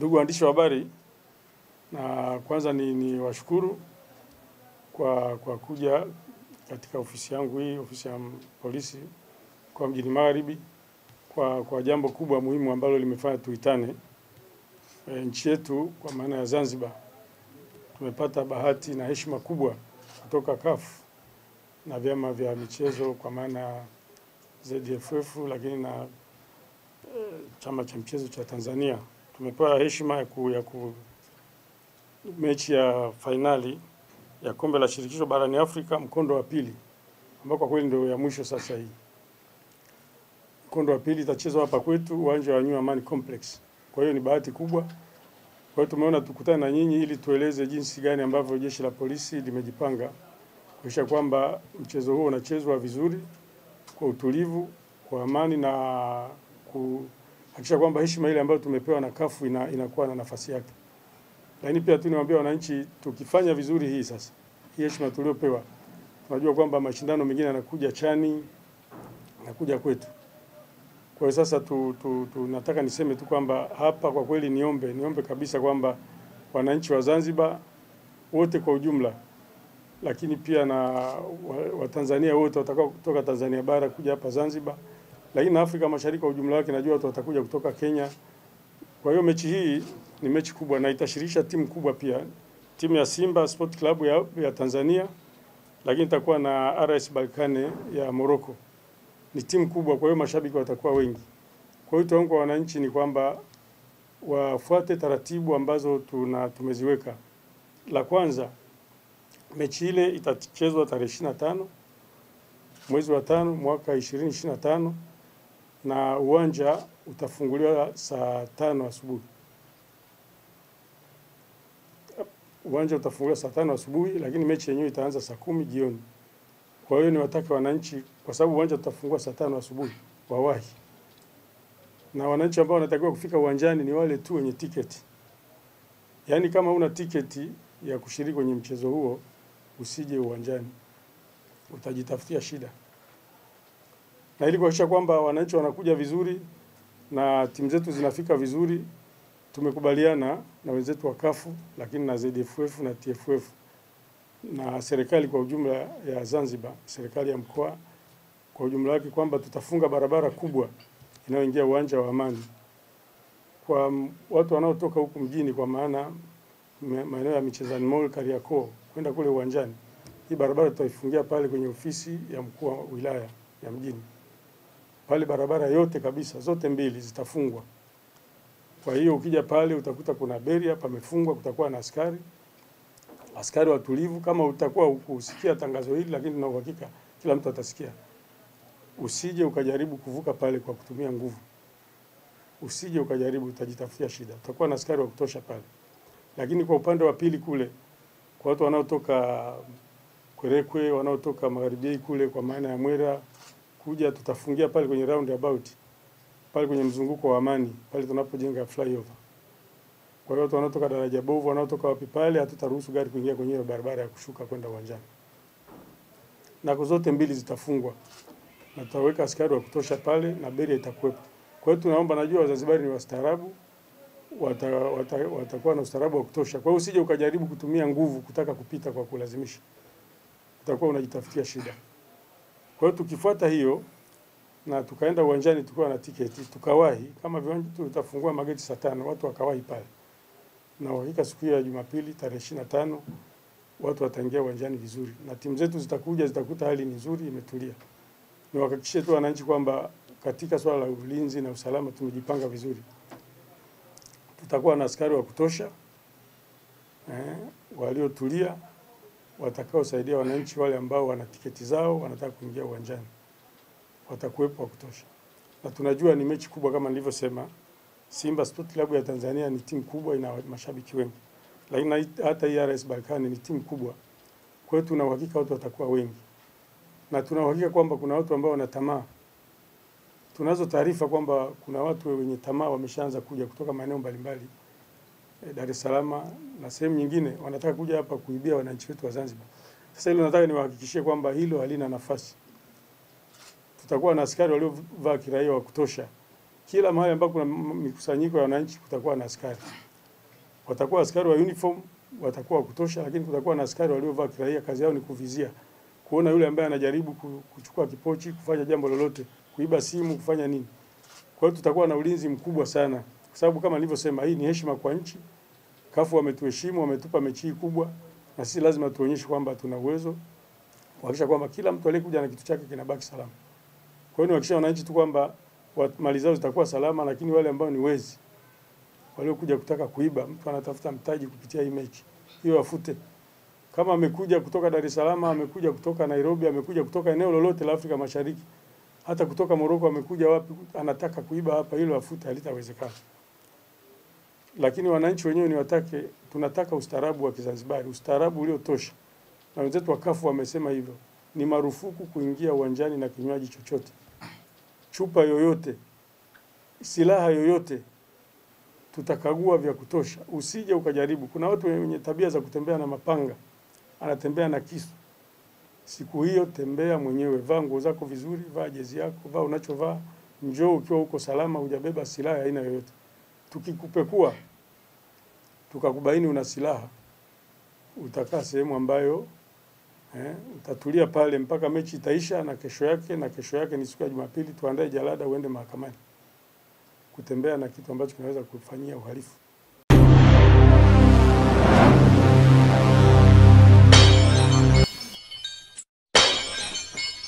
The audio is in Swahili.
Ndugu waandishi wa habari, na kwanza ni washukuru kwa kuja katika ofisi yangu hii, ofisi ya polisi kwa mjini Magharibi, kwa jambo kubwa muhimu ambalo limefanya tuitane. Nchi yetu kwa maana ya Zanzibar tumepata bahati na heshima kubwa kutoka CAF na vyama vya michezo kwa maana ZFF, lakini na chama cha mchezo cha Tanzania. Tumepewa heshima ya mechi ya fainali ya kombe la shirikisho barani Afrika mkondo wa pili, ambao kwa kweli ndio ya mwisho sasa hii. Mkondo wa pili itachezwa hapa kwetu uwanja wa New Amani Complex. Kwa hiyo ni bahati kubwa. Kwa hiyo tumeona tukutane na nyinyi ili tueleze jinsi gani ambavyo jeshi la polisi limejipanga kuhakikisha kwamba mchezo huo unachezwa vizuri, kwa utulivu, kwa amani, na kuhakikisha kwamba heshima ile ambayo tumepewa na CAF inakuwa na nafasi yake. Lakini pia tunawaambia wananchi, tukifanya vizuri hii sasa, hii heshima tuliopewa, tunajua kwamba mashindano mengine yanakuja Chani, yanakuja kwetu. Kwa hiyo sasa nataka niseme tu kwamba hapa kwa kweli niombe kabisa kwamba wananchi wa Zanzibar wote kwa ujumla, lakini pia na Watanzania wote watakao kutoka Tanzania bara kuja hapa Zanzibar, lakini na Afrika Mashariki kwa ujumla wake, najua watu watakuja kutoka Kenya. Kwa hiyo mechi hii ni mechi kubwa na itashirikisha timu kubwa pia. Timu ya Simba Sport Club ya Tanzania, lakini itakuwa na RS Berkane ya Morocco. Ni timu kubwa, kwa hiyo mashabiki watakuwa wengi. Kwa hiyo tuombe kwa wananchi ni kwamba wafuate taratibu ambazo tumeziweka. La kwanza, mechi ile itachezwa tarehe 25 mwezi wa 5 mwaka 2025 na uwanja utafunguliwa saa 5 asubuhi. Uwanja utafunguliwa saa 5 asubuhi, lakini mechi yenyewe itaanza saa 10 jioni. Kwa hiyo niwataka wananchi, kwa sababu uwanja utafungua saa 5 asubuhi, wawahi. Na wananchi ambao wanatakiwa kufika uwanjani ni wale tu wenye tiketi. Yaani kama una tiketi ya kushiriki kwenye mchezo huo, usije uwanjani, utajitafutia shida. Na ili kuhakikisha kwamba wananchi wanakuja vizuri na timu zetu zinafika vizuri, tumekubaliana na wenzetu wa CAF, lakini na ZFF na TFF na serikali kwa ujumla ya Zanzibar, serikali ya mkoa kwa ujumla wake, kwamba tutafunga barabara kubwa inayoingia uwanja wa Amani kwa watu wanaotoka huku mjini, kwa maana maeneo ya Michezani Mall, Kariakoo, kwenda kule uwanjani. Hii barabara tutaifungia pale kwenye ofisi ya mkuu wa wilaya ya mjini. Pale barabara yote kabisa, zote mbili zitafungwa. Kwa hiyo ukija pale utakuta kuna beria pamefungwa, kutakuwa na askari watulivu. Kama utakuwa ukusikia tangazo hili, lakini na uhakika kila mtu atasikia. Usije ukajaribu kuvuka pale kwa kutumia nguvu. Usije ukajaribu, utajitafutia shida. Utakuwa na askari wa kutosha pale. Lakini kwa upande wa pili kule, kwa watu wanaotoka Kwerekwe, wanaotoka Magharibi kule kwa maana ya Mwera kuja, tutafungia pale kwenye roundabout, pale kwenye mzunguko wa Amani, pale tunapojenga flyover. Kwa hiyo watu wanaotoka Daraja Bovu, wanaotoka wapi pale, hatutaruhusu gari kuingia kwenye barabara ya kushuka kwenda uwanjani. Na kwa zote mbili zitafungwa. Na tutaweka askari wa kutosha pale na beria itakuwepo. Kwa hiyo tunaomba, najua Wazanzibari ni wastaarabu, watakuwa na ustaarabu wa kutosha. Kwa hiyo usije ukajaribu kutumia nguvu kutaka kupita kwa kulazimisha. Utakuwa unajitafutia shida. Kwa hiyo tukifuata hiyo na tukaenda uwanjani tukiwa na tiketi, tukawahi, kama viwanja tutafungua mageti saa 5, watu wakawahi pale. Na uhakika siku ya Jumapili tarehe 25 watu wataingia uwanjani vizuri. Na timu zetu zitakuta hali ni nzuri, imetulia. Niwahakikishie tu wananchi kwamba katika swala la ulinzi na usalama tumejipanga vizuri. Tutakuwa na askari wa kutosha, waliotulia, watakaosaidia wananchi wale ambao wana tiketi zao wanataka kuingia uwanjani. Watakuwepo wa kutosha. Na tunajua ni mechi kubwa kama nilivyosema. Simba Sport Club ya Tanzania ni timu kubwa, ina mashabiki wengi. Lakini hata hii RS Berkane ni timu kubwa. Kwa hiyo tuna uhakika watu watakuwa wengi. Na tuna uhakika kwamba kuna watu ambao wana tamaa. Tunazo taarifa kwamba kuna watu wenye tamaa wameshaanza kuja kutoka maeneo mbalimbali, Dar es Salaam na sehemu nyingine, wanataka kuja hapa kuibia wananchi wetu wa Zanzibar. Sasa hilo nataka niwahakikishie kwamba hilo halina nafasi. Tutakuwa na askari waliovaa kiraia wa kutosha. Kila mahali ambapo kuna mikusanyiko ya wananchi kutakuwa na askari. Watakuwa askari wa uniform, watakuwa kutosha, lakini kutakuwa na askari waliovaa kiraia, kazi yao ni kuvizia, kuona yule ambaye anajaribu kuchukua kipochi, kufanya jambo lolote, kuiba simu, kufanya nini. Kwa hiyo tutakuwa na ulinzi mkubwa sana, kwa sababu kama nilivyosema, hii ni heshima kwa nchi. CAF wametuheshimu, wametupa mechi kubwa, na sisi lazima tuonyeshe kwamba tuna uwezo kuhakikisha kwamba kila mtu aliyekuja na kitu chake kinabaki salama. Kwa hiyo niwahakikishia wananchi tu kwamba mali zao zitakuwa salama, lakini wale ambao ni wezi waliokuja kutaka kuiba, mtu anatafuta mtaji kupitia hii mechi, hiyo wafute. Kama amekuja kutoka Dar es Salaam, amekuja kutoka Nairobi, amekuja kutoka eneo lolote la Afrika Mashariki, hata kutoka Morocco, amekuja wapi, anataka kuiba hapa, hilo afute, halitawezekana. Lakini wananchi wenyewe niwatake, tunataka ustaarabu wa Kizanzibari, ustaarabu uliotosha. Na wenzetu wa CAF wamesema hivyo. Ni marufuku kuingia uwanjani na kinywaji chochote, chupa yoyote, silaha yoyote. Tutakagua vya kutosha, usije ukajaribu. Kuna watu wenye tabia za kutembea na mapanga, anatembea na kisu. Siku hiyo tembea mwenyewe, vaa nguo zako vizuri, vaa jezi yako, vaa unachovaa, njoo ukiwa uko salama, hujabeba silaha aina yoyote. Tukikupekua tukakubaini una silaha, utakaa sehemu ambayo utatulia pale mpaka mechi itaisha, na kesho yake ni siku ya Jumapili, tuandae jalada uende mahakamani. Kutembea na kitu ambacho kinaweza kufanyia uhalifu.